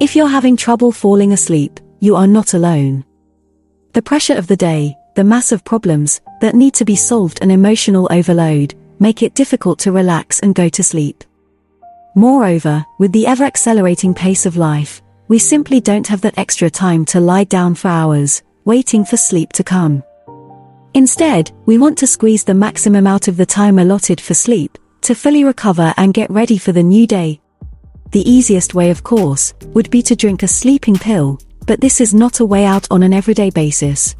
If you're having trouble falling asleep, you are not alone. The pressure of the day, the massive problems that need to be solved, and emotional overload make it difficult to relax and go to sleep. Moreover, with the ever-accelerating pace of life, we simply don't have that extra time to lie down for hours, waiting for sleep to come. Instead, we want to squeeze the maximum out of the time allotted for sleep, to fully recover and get ready for the new day. The easiest way, of course, would be to drink a sleeping pill, but this is not a way out on an everyday basis.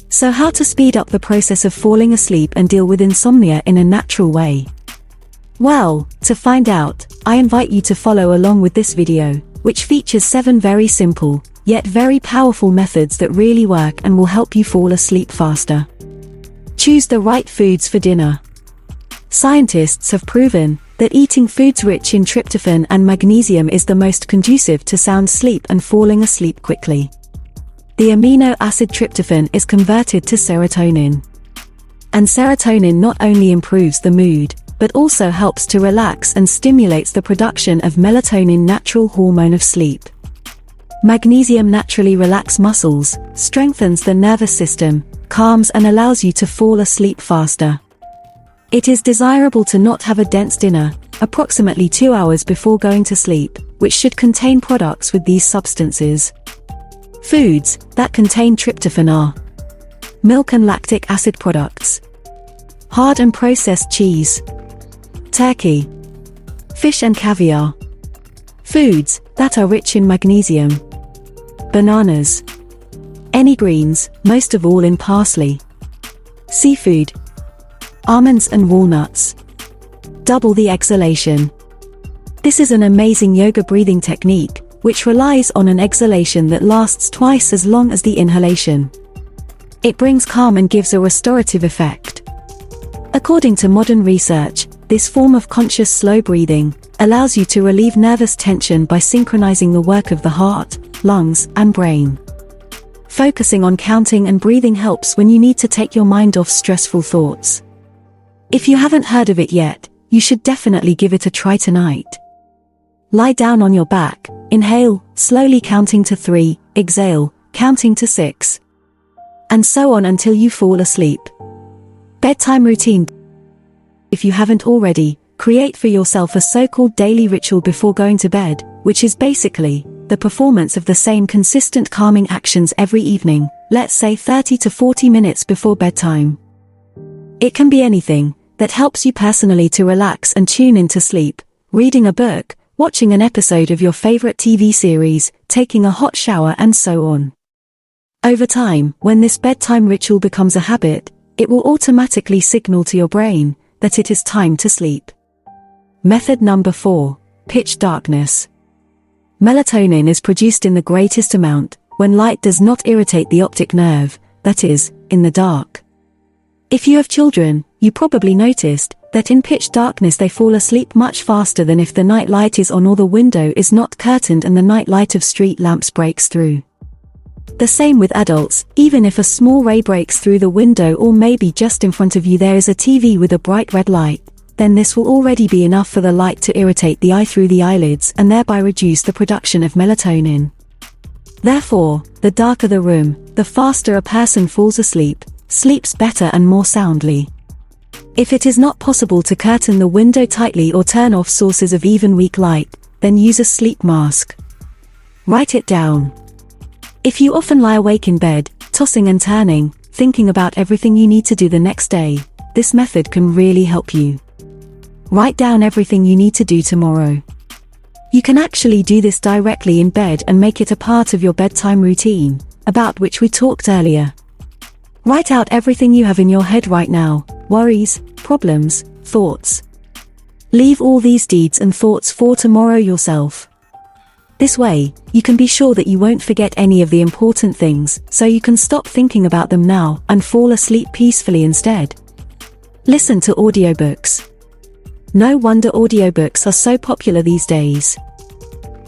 So how to speed up the process of falling asleep and deal with insomnia in a natural way? Well, to find out, I invite you to follow along with this video, which features 7 very simple, yet very powerful methods that really work and will help you fall asleep faster. Choose the right foods for dinner. Scientists have proven that eating foods rich in tryptophan and magnesium is the most conducive to sound sleep and falling asleep quickly. The amino acid tryptophan is converted to serotonin. And serotonin not only improves the mood, but also helps to relax and stimulates the production of melatonin, natural hormone of sleep. Magnesium naturally relaxes muscles, strengthens the nervous system, calms and allows you to fall asleep faster. It is desirable to not have a dense dinner, approximately 2 hours before going to sleep, which should contain products with these substances. Foods that contain tryptophan are milk and lactic acid products, hard and processed cheese, turkey, fish and caviar. Foods that are rich in magnesium, bananas, any greens, most of all in parsley, seafood, almonds and walnuts. Double the exhalation. This is an amazing yoga breathing technique, which relies on an exhalation that lasts twice as long as the inhalation. It brings calm and gives a restorative effect. According to modern research, this form of conscious slow breathing allows you to relieve nervous tension by synchronizing the work of the heart, lungs, and brain. Focusing on counting and breathing helps when you need to take your mind off stressful thoughts. If you haven't heard of it yet, you should definitely give it a try tonight. Lie down on your back, inhale, slowly counting to 3, exhale, counting to 6. And so on until you fall asleep. Bedtime routine. If you haven't already, create for yourself a so-called daily ritual before going to bed, which is basically the performance of the same consistent calming actions every evening, let's say 30 to 40 minutes before bedtime. It can be anything that helps you personally to relax and tune into sleep, reading a book, watching an episode of your favorite TV series, taking a hot shower and so on. Over time, when this bedtime ritual becomes a habit, it will automatically signal to your brain that it is time to sleep. Method number 4, pitch darkness. Melatonin is produced in the greatest amount when light does not irritate the optic nerve, that is, in the dark. If you have children, you probably noticed that in pitch darkness they fall asleep much faster than if the night light is on or the window is not curtained and the night light of street lamps breaks through. The same with adults, even if a small ray breaks through the window or maybe just in front of you there is a TV with a bright red light, then this will already be enough for the light to irritate the eye through the eyelids and thereby reduce the production of melatonin. Therefore, the darker the room, the faster a person falls asleep, sleeps better and more soundly. If it is not possible to curtain the window tightly or turn off sources of even weak light, then use a sleep mask. Write it down. If you often lie awake in bed, tossing and turning, thinking about everything you need to do the next day, this method can really help you. Write down everything you need to do tomorrow. You can actually do this directly in bed and make it a part of your bedtime routine, about which we talked earlier. Write out everything you have in your head right now, worries, problems, thoughts. Leave all these deeds and thoughts for tomorrow yourself. This way, you can be sure that you won't forget any of the important things, so you can stop thinking about them now and fall asleep peacefully instead. Listen to audiobooks. No wonder audiobooks are so popular these days.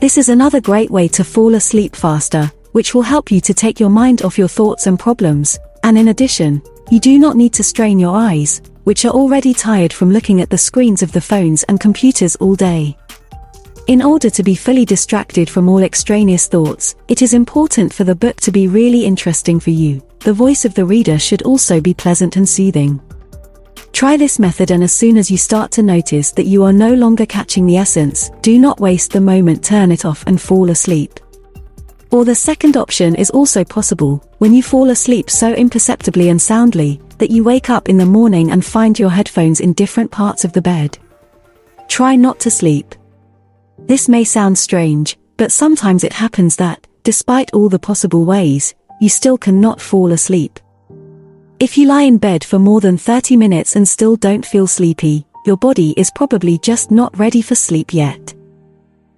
This is another great way to fall asleep faster, which will help you to take your mind off your thoughts and problems, and in addition, you do not need to strain your eyes, which are already tired from looking at the screens of the phones and computers all day. In order to be fully distracted from all extraneous thoughts, it is important for the book to be really interesting for you. The voice of the reader should also be pleasant and soothing. Try this method, and as soon as you start to notice that you are no longer catching the essence, do not waste the moment, turn it off and fall asleep. Or the second option is also possible, when you fall asleep so imperceptibly and soundly, that you wake up in the morning and find your headphones in different parts of the bed. Try not to sleep. This may sound strange, but sometimes it happens that, despite all the possible ways, you still cannot fall asleep. If you lie in bed for more than 30 minutes and still don't feel sleepy, your body is probably just not ready for sleep yet.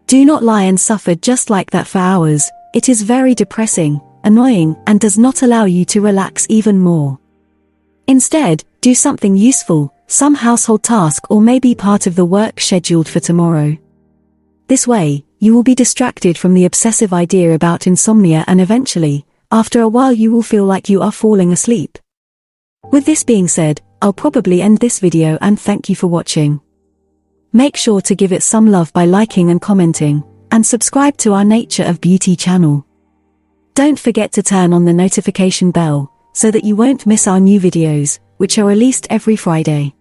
Do not lie and suffer just like that for hours. It is very depressing, annoying, and does not allow you to relax even more. Instead, do something useful, some household task, or maybe part of the work scheduled for tomorrow. This way, you will be distracted from the obsessive idea about insomnia, and eventually, after a while, you will feel like you are falling asleep. With this being said, I'll probably end this video and thank you for watching. Make sure to give it some love by liking and commenting, and subscribe to our Nature of Beauty channel. Don't forget to turn on the notification bell, so that you won't miss our new videos, which are released every Friday.